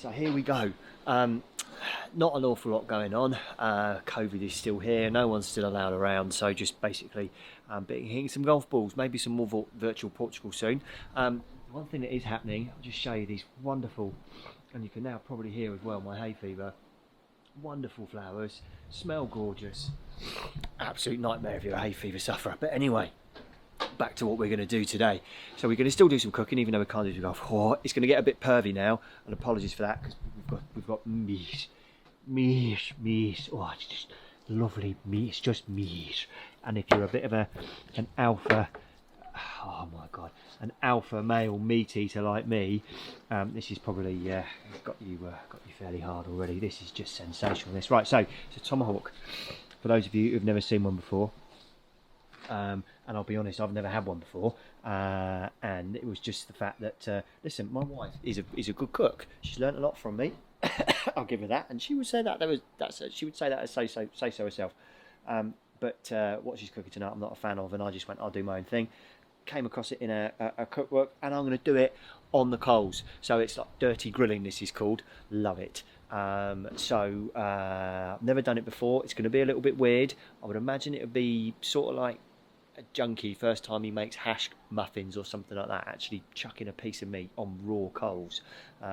So here we go. Not an awful lot going on. COVID is still here. No one's still allowed around. So just basically hitting some golf balls, maybe some more virtual Portugal soon. One thing that is happening, I'll just show you these wonderful, and you can now probably hear as well my hay fever. Wonderful flowers, smell gorgeous. Absolute nightmare if you're a hay fever sufferer. But anyway, back to what we're going to do today. So we're going to still do some cooking, even though we can't do golf. Oh, it's going to get a bit pervy now, and apologies for that because we've got meat. Oh, it's just lovely meat. It's just meat. And if you're a bit of an alpha, oh my god, an alpha male meat eater like me, this is probably got you fairly hard already. This is just sensational. This right. So it's a tomahawk. For those of you who've never seen one before. And I'll be honest, I've never had one before, and it was just the fact that listen, my wife is a good cook. She's learnt a lot from me. I'll give her that, and she would say she would say that as say so herself. But what she's cooking tonight, I'm not a fan of, and I just went, I'll do my own thing. Came across it in a cookbook, and I'm going to do it on the coals. So it's like dirty grilling. This is called. Love it. So I've never done it before. It's going to be a little bit weird. I would imagine it would be sort of like a junkie first time he makes hash muffins or something like that, actually chucking a piece of meat on raw coals,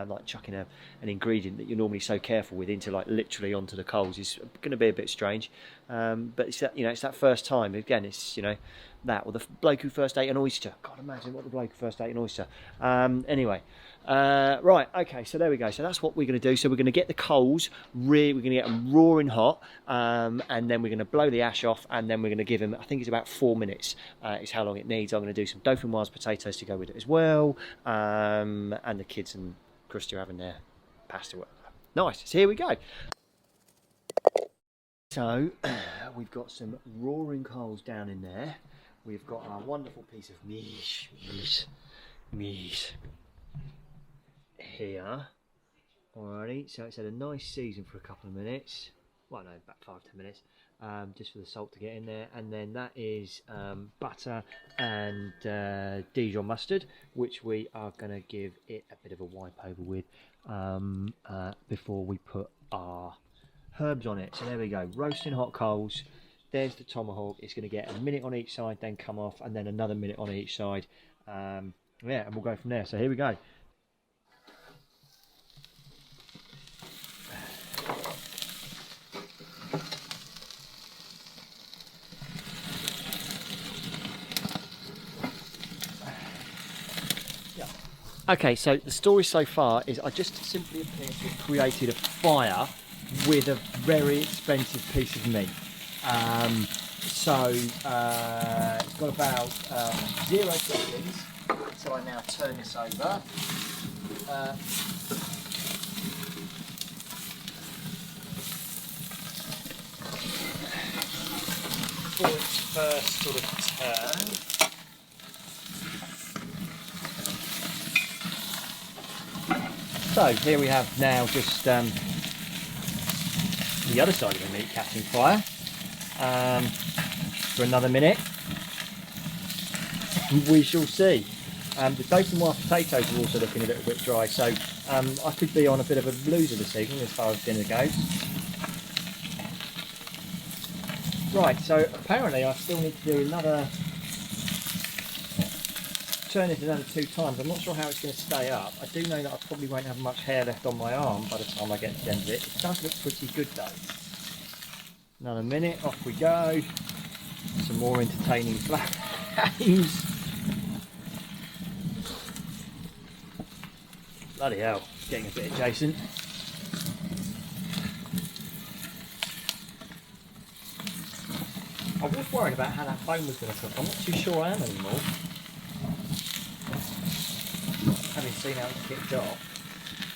like chucking an ingredient that you're normally so careful with into like literally onto the coals is going to be a bit strange, but it's that, it's that first time again. It's that, or the bloke who first ate an oyster. God, imagine what the bloke who first ate an oyster. Anyway, right, okay, so there we go. So that's what we're going to do. So we're going to get the coals, we're going to get them roaring hot, and then we're going to blow the ash off, and then we're going to give them, I think it's about 4 minutes is how long it needs. I'm going to do some dauphinoise potatoes to go with it as well, and the kids and Christy are having their pasta. Nice, so here we go. So we've got some roaring coals down in there. We've got our wonderful piece of meat here. Alrighty, so it's had a nice season for a couple of minutes. Well, no, about 5-10 minutes, just for the salt to get in there. And then that is butter and Dijon mustard, which we are going to give it a bit of a wipe over with before we put our herbs on it. So there we go, roasting hot coals. There's the tomahawk. It's going to get a minute on each side, then come off, and then another minute on each side. Yeah, and we'll go from there. So here we go. Okay, so the story so far is I just simply appear to have created a fire with a very expensive piece of meat. It's got about 0 seconds, so I now turn this over. For its first sort of turn. So here we have now just the other side of the meat catching fire for another minute. We shall see. The dauphinoise potatoes are also looking a little bit dry, so I could be on a bit of a loser this evening as far as dinner goes. Right, so apparently I still need to do another, turn it another 2 times. I'm not sure how it's going to stay up. I do know that I probably won't have much hair left on my arm by the time I get to the end of it. It does look pretty good though. Another minute, off we go. Some more entertaining flames. Bloody hell, it's getting a bit adjacent. I was worried about how that bone was going to cook. I'm not too sure I am anymore. Having seen how it's kicked off.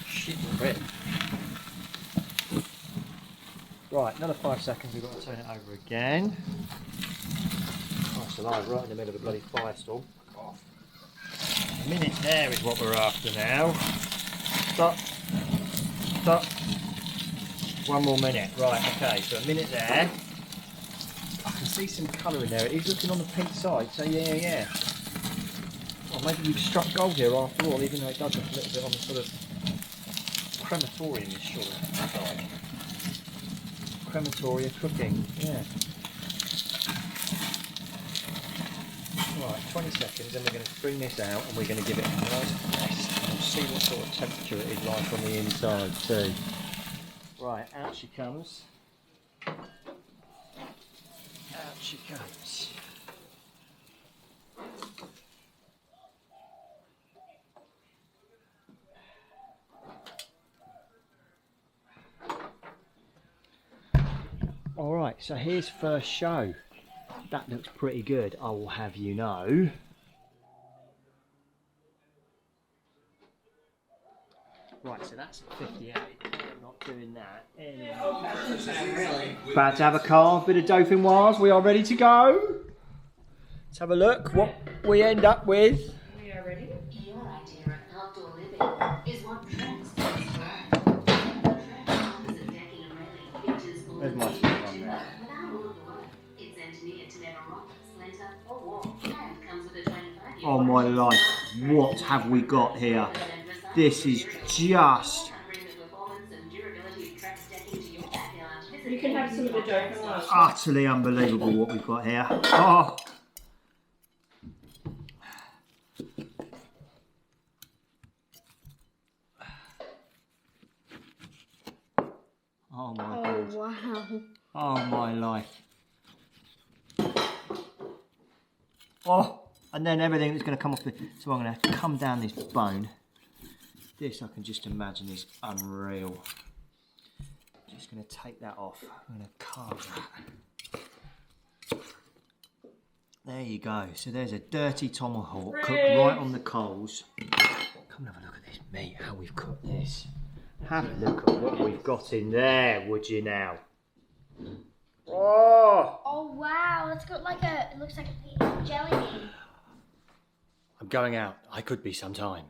Shit, rip. Right, another 5 seconds, we've got to turn it over again. Christ alive, right in the middle of a bloody firestorm. Fuck off. A minute there is what we're after now. Stop. Stop. 1 more minute. Right, okay, so a minute there. I can see some colour in there. It is looking on the pink side, so yeah. Well, maybe we've struck gold here after all, even though it does look a little bit on the sort of crematorium is short. Crematoria cooking, yeah. Right, 20 seconds, then we're going to bring this out and we're going to give it a nice rest. And we'll see what sort of temperature it is like on the inside too. Right, out she comes. Out she comes. Alright, so here's first show. That looks pretty good, I will have you know. Right, so that's 58. I'm not doing that anymore. About to have a carve, bit of dauphinoise. We are ready to go. Let's have a look what we end up with. We are ready. Your idea of outdoor living is what Trent stands for. Where's my foot on there? Without all of the work, it's engineered to never rock, splinter, or warp, and comes with a 25-year Oh my life, what have we got here? This is just... You can have some of the dauphinoise. utterly unbelievable what we've got here. Oh! Oh my God. Wow. Oh my life. Oh! And then everything that's going to come off the... So I'm going to come down this bone. This I can just imagine is unreal. Just going to take that off. I'm going to carve that. There you go. So there's a dirty tomahawk cooked right on the coals. Come and have a look at this meat, how we've cooked this. Have a look at what we've got in there, would you now? Oh! Oh wow, it's got like a, it looks like a jelly bean. I'm going out. I could be sometime.